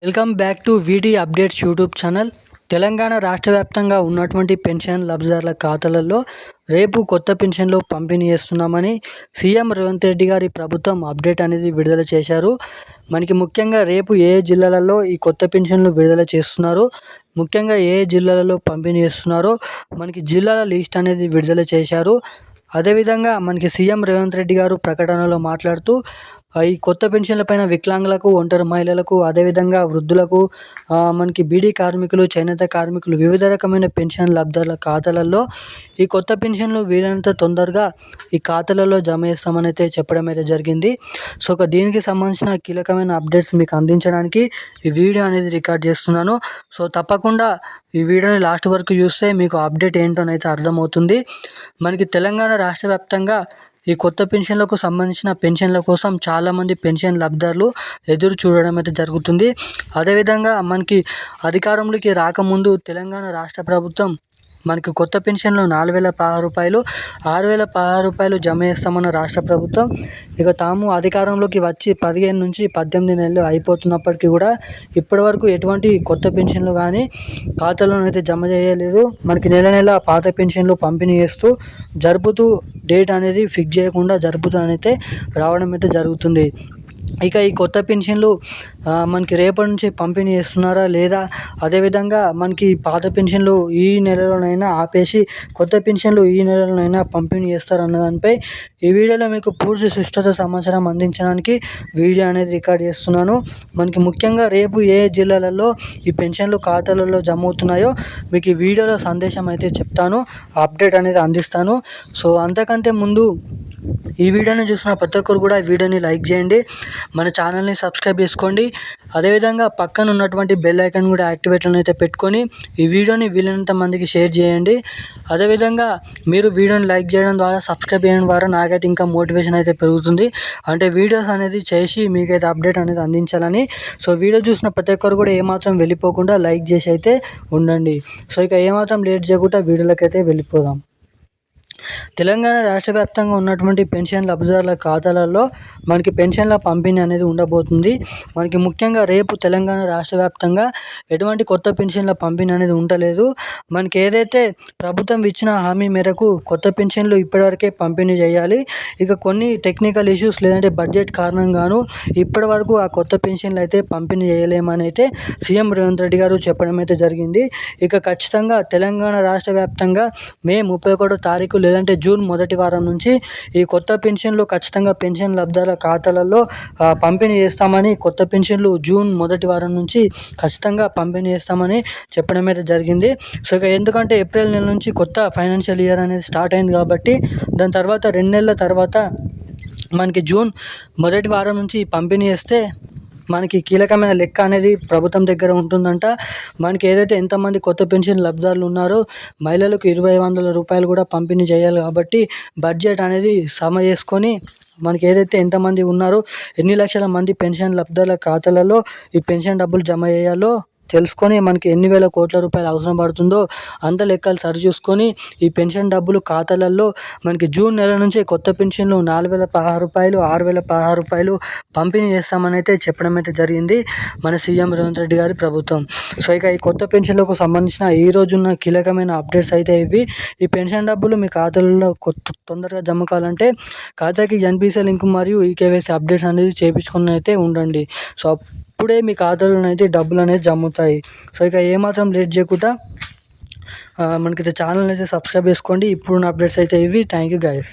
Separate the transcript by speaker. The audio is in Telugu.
Speaker 1: Welcome back to వీటీ updates YouTube channel. Telangana రాష్ట్ర వ్యాప్తంగా ఉన్నటువంటి పెన్షన్ లబ్ధిదారుల ఖాతాలలో రేపు కొత్త పెన్షన్లు పంపిణీ చేస్తున్నామని సీఎం రేవంత్ రెడ్డి గారి ప్రభుత్వం అప్డేట్ అనేది విడుదల చేశారు. మనకి ముఖ్యంగా రేపు ఏ జిల్లాలలో ఈ కొత్త పెన్షన్లు విడుదల చేస్తున్నారు, ముఖ్యంగా ఏ జిల్లాలలో పంపిణీ చేస్తున్నారో మనకి జిల్లాల లిస్ట్ అనేది విడుదల చేశారు. అదేవిధంగా మనకి సీఎం రేవంత్ రెడ్డి గారు ప్రకటనలో మాట్లాడుతూ ఈ కొత్త పెన్షన్లపైన వికలాంగులకు, ఒంటరి మహిళలకు, అదేవిధంగా వృద్ధులకు, మనకి బీడీ కార్మికులు, చేనేత కార్మికులు, వివిధ రకమైన పెన్షన్ లబ్ధిదారుల ఖాతాలలో ఈ కొత్త పెన్షన్లు వీలైనంత తొందరగా ఈ ఖాతాలలో జమ చేస్తామని అయితే చెప్పడం అయితే జరిగింది. సో దీనికి సంబంధించిన కీలకమైన అప్డేట్స్ మీకు అందించడానికి ఈ వీడియో అనేది రికార్డ్ చేస్తున్నాను. సో తప్పకుండా ఈ వీడియోని లాస్ట్ వరకు చూస్తే మీకు అప్డేట్ ఏంటోనైతే అర్థమవుతుంది. మనకి తెలంగాణ రాష్ట్ర వ్యాప్తంగా ఈ కొత్త పెన్షన్లకు సంబంధించిన పెన్షన్ల కోసం చాలామంది పెన్షన్ లబ్ధిదారులు ఎదురు చూడడం అయితే జరుగుతుంది. అదేవిధంగా మనకి అధికారంలోకి రాకముందు తెలంగాణ రాష్ట్ర ప్రభుత్వం మనకి కొత్త పెన్షన్లు 4,016 రూపాయలు, 6,016 రూపాయలు జమ చేస్తామన్న రాష్ట్ర ప్రభుత్వం. ఇక తాము అధికారంలోకి వచ్చి 15 నుంచి 18 నెలలు అయిపోతున్నప్పటికీ కూడా ఇప్పటివరకు ఎటువంటి కొత్త పెన్షన్లు కానీ ఖాతాలోనైతే జమ చేయలేదు. మనకి నెల నెల పాత పెన్షన్లు పంపిణీ చేస్తూ జరుపుతూ డేట్ అనేది ఫిక్స్ చేయకుండా జరుపుతూ అయితే రావడం అయితే జరుగుతుంది. ఇక ఈ కొత్త పెన్షన్లు మనకి రేపటి నుంచి పంపిణీ చేస్తున్నారా లేదా, అదేవిధంగా మనకి పాత పెన్షన్లు ఈ నెలలోనైనా ఆపేసి కొత్త పెన్షన్లు ఈ నెలలోనైనా పంపిణీ చేస్తారన్న దానిపై ఈ వీడియోలో మీకు పూర్తి సుష్ఠత సమాచారం అందించడానికి వీడియో అనేది రికార్డ్ చేస్తున్నాను. మనకి ముఖ్యంగా రేపు ఏ జిల్లాలలో ఈ పెన్షన్లు ఖాతాలలో జమ అవుతున్నాయో మీకు ఈ వీడియోలో సందేశం అయితే చెప్తాను, అప్డేట్ అనేది అందిస్తాను. సో అంతకంటే ముందు ఈ వీడియోని చూసిన ప్రతి ఒక్కరు కూడా ఈ వీడియోని లైక్ చేయండి, మన ఛానల్ని సబ్స్క్రైబ్ చేసుకోండి. అదేవిధంగా పక్కన ఉన్నటువంటి బెల్ ఐకాన్ కూడా యాక్టివేట్లను అయితే పెట్టుకొని ఈ వీడియోని వీలైనంత మందికి షేర్ చేయండి. అదేవిధంగా మీరు వీడియోని లైక్ చేయడం ద్వారా, సబ్స్క్రైబ్ చేయడం ద్వారా నాకైతే ఇంకా మోటివేషన్ అయితే పెరుగుతుంది. అంటే వీడియోస్ అనేది చేసి మీకైతే అప్డేట్ అనేది అందించాలని. సో వీడియో చూసిన ప్రతి ఒక్కరు కూడా ఏమాత్రం వెళ్ళిపోకుండా లైక్ చేసి అయితే ఉండండి. సో ఇక ఏమాత్రం లేట్ చేయకుండా వీడియోలకైతే వెళ్ళిపోదాం. తెలంగాణ రాష్ట్ర వ్యాప్తంగా ఉన్నటువంటి పెన్షన్ లబ్ధిదారుల ఖాతాలలో మనకి పెన్షన్ల పంపిణీ అనేది ఉండబోతుంది. మనకి ముఖ్యంగా రేపు తెలంగాణ రాష్ట్ర వ్యాప్తంగా ఎటువంటి కొత్త పెన్షన్ల పంపిణీ అనేది ఉండలేదు. మనకి ఏదైతే ప్రభుత్వం ఇచ్చిన హామీ మేరకు కొత్త పెన్షన్లు ఇప్పటివరకే పంపిణీ చేయాలి. ఇక కొన్ని టెక్నికల్ ఇష్యూస్ లేదంటే బడ్జెట్ కారణంగాను ఇప్పటి వరకు ఆ కొత్త పెన్షన్లు అయితే పంపిణీ చేయలేమని అయితే సీఎం రేవంత్ రెడ్డి గారు చెప్పడం అయితే జరిగింది. ఇక ఖచ్చితంగా తెలంగాణ రాష్ట్ర వ్యాప్తంగా మే 31వ తారీఖు లేదంటే జూన్ మొదటి వారం నుంచి ఈ కొత్త పెన్షన్లు ఖచ్చితంగా పెన్షన్ లబ్ధిదారుల ఖాతాలలో పంపిణీ చేస్తామని, కొత్త పెన్షన్లు జూన్ మొదటి వారం నుంచి ఖచ్చితంగా పంపిణీ చేస్తామని చెప్పడం అయితే జరిగింది. సో ఎందుకంటే ఏప్రిల్ నెల నుంచి కొత్త ఫైనాన్షియల్ ఇయర్ అనేది స్టార్ట్ అయింది కాబట్టి దాని తర్వాత 2 నెలల తర్వాత మనకి జూన్ మొదటి వారం నుంచి పంపిణీ చేస్తే మనకి కీలకమైన లెక్క అనేది ప్రభుత్వం దగ్గర ఉంటుందంట. మనకి ఏదైతే ఎంతమంది కొత్త పెన్షన్ లబ్ధిదారులు ఉన్నారో మహిళలకు 2,500 రూపాయలు కూడా పంపిణీ చేయాలి కాబట్టి బడ్జెట్ అనేది సమ చేసుకొని మనకి ఏదైతే ఎంతమంది ఉన్నారో, ఎన్ని లక్షల మంది పెన్షన్ లబ్ధిదారుల ఖాతాలలో ఈ పెన్షన్ డబ్బులు జమ చేయాలో తెలుసుకొని మనకి ఎన్ని వేల కోట్ల రూపాయలు అవసరం పడుతుందో అంత లెక్కలు సరి చూసుకొని ఈ పెన్షన్ డబ్బులు ఖాతాలలో మనకి జూన్ నెల నుంచి కొత్త పెన్షన్లు 4,016 రూపాయలు, 6,016 రూపాయలు పంపిణీ చేస్తామని అయితే చెప్పడం అయితే జరిగింది మన సీఎం రేవంత్ రెడ్డి గారి ప్రభుత్వం. సో ఇక ఈ కొత్త పెన్షన్లకు సంబంధించిన ఈ రోజున్న కీలకమైన అప్డేట్స్ అయితే ఇవి. ఈ పెన్షన్ డబ్బులు మీ ఖాతాలలో తొందరగా జమ కావాలంటే ఖాతాకి ఎన్పిసిఐ లింక్ మరియు ఈకేవైసీ అప్డేట్స్ అనేది చేయించుకుని అయితే ఉండండి. సో ఇప్పుడే మీ ఖాతాలోనైతే డబ్బులు అనేది జమ్ముతాయి. సో ఇక ఏమాత్రం లేట్ చేయకుండా మనకైతే ఛానల్ అయితే సబ్స్క్రైబ్ చేసుకోండి. ఇప్పుడున్న అప్డేట్స్ అయితే ఇవి. Thank you guys.